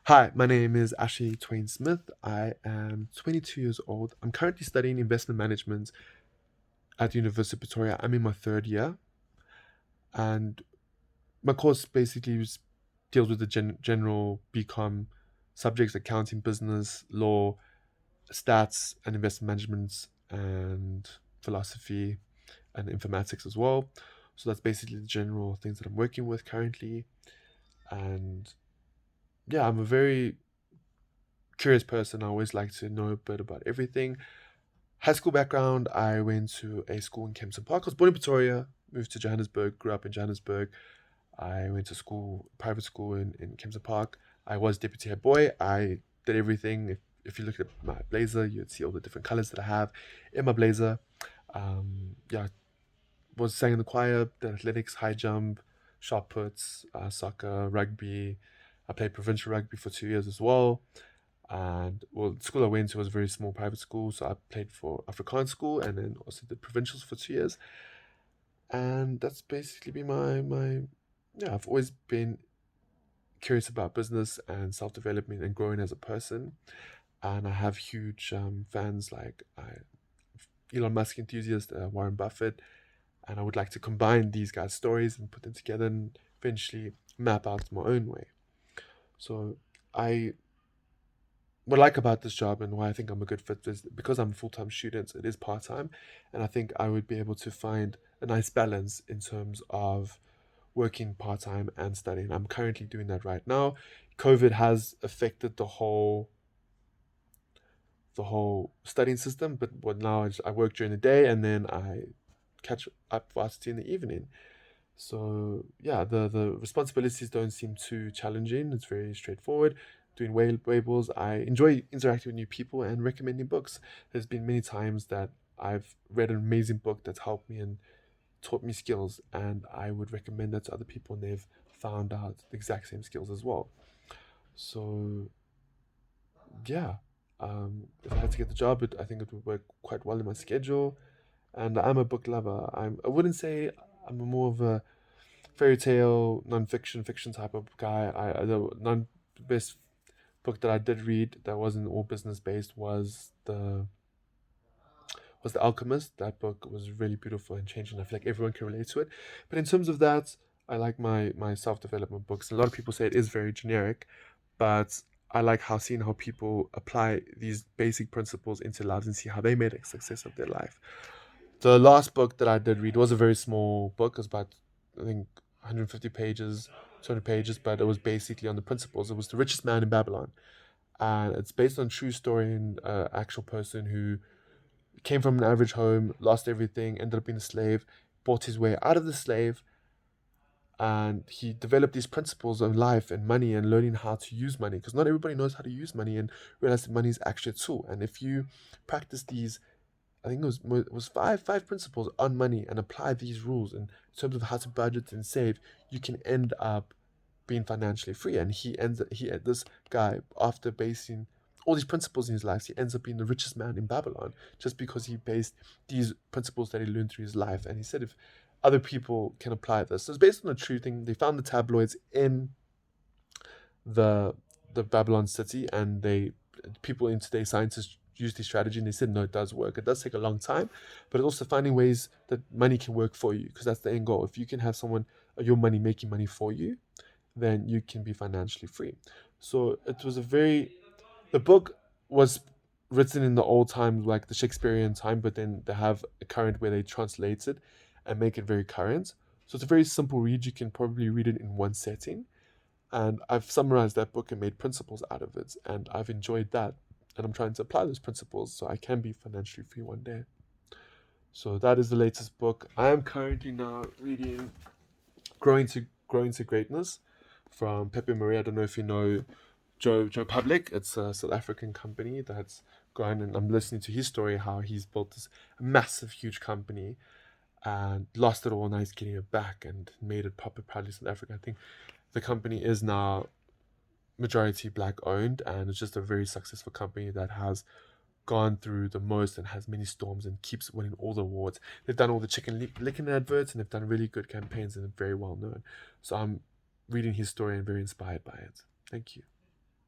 Hi, my name is Ashley Twain Smith. I am 22 years old. I'm currently studying investment management at the University of Pretoria. I'm in my third year, and my course deals with the general BCom subjects: accounting, business, law, stats, and investment management, and philosophy and informatics as well. So that's basically the general things that I'm working with currently. And yeah, I'm a very curious person. I always like to know a bit about everything. High school background, I went to a school in Kempton Park. I was born in Pretoria, moved to Johannesburg, grew up in Johannesburg. I went to school, private school in Kempton Park. I was deputy head boy. I did everything. If you look at my blazer, you'd see all the different colors that I have in my blazer. Yeah, was sang in the choir, did athletics, high jump, shot puts, soccer, rugby. I played provincial rugby for 2 years as well. And well, the school I went to was a very small private school, so I played for Afrikaans school and then also did provincials for 2 years. And that's basically been my yeah. I've always been curious about business and self development and growing as a person. And I have huge fans like Elon Musk enthusiast, Warren Buffett, and I would like to combine these guys' stories and put them together and eventually map out my own way. So I what I like about this job and why I think I'm a good fit is because I'm a full time student, it is part time. And I think I would be able to find a nice balance in terms of working part time and studying. I'm currently doing that right now. COVID has affected the whole studying system, but what now is I work during the day and then I catch up varsity in the evening. So yeah, the responsibilities don't seem too challenging. It's very straightforward. Doing labels, I enjoy interacting with new people and recommending books. There's been many times that I've read an amazing book that's helped me and taught me skills, and I would recommend that to other people, and they've found out the exact same skills as well. So yeah, if I had to get the job, I think it would work quite well in my schedule. And I'm a book lover. I wouldn't say I'm more of a fairy tale, non-fiction, fiction type of guy. The non best book that I did read that wasn't all business based was The Alchemist. That book was really beautiful and changing. I feel like everyone can relate to it. But in terms of that, I like my self development books. A lot of people say it is very generic, but I like seeing how people apply these basic principles into lives and see how they made a success of their life. The last book that I did read was a very small book. It was about, I think, 150 pages, 200 pages, but it was basically on the principles. It was The Richest Man in Babylon. And it's based on a true story and actual person who came from an average home, lost everything, ended up being a slave, bought his way out of the slave, and he developed these principles of life and money and learning how to use money because not everybody knows how to use money and realize that money is actually a tool. And if you practice these I think it was five principles on money and apply these rules in terms of how to budget and save, you can end up being financially free. And this guy, after basing all these principles in his life, he ends up being the richest man in Babylon just because he based these principles that he learned through his life. And he said if other people can apply this, so it's based on a true thing. They found the tabloids in the the Babylon city, and they people in today scientists use this strategy, and they said no, it does work. It does take a long time, but it's also finding ways that money can work for you because that's the end goal. If you can have someone your money making money for you, then you can be financially free. So it was a very the book was written in the old times, like the Shakespearean time, but then they have a current where they translate it and make it very current. So it's a very simple read. You can probably read it in one setting, and I've summarized that book and made principles out of it, and I've enjoyed that. And I'm trying to apply those principles so I can be financially free one day. So that is the latest book. I am currently now reading Growing to Greatness from Pepe Marie. I don't know if you know Joe Public. It's a South African company that's grown, and I'm listening to his story how he's built this massive, huge company and lost it all, and he's getting it back and made it proper proudly South Africa. I think the company is now majority black owned, and it's just a very successful company that has gone through the most and has many storms and keeps winning all the awards. They've done all the licking adverts, and they've done really good campaigns and are very well known. So I'm reading his story and very inspired by it. Thank you.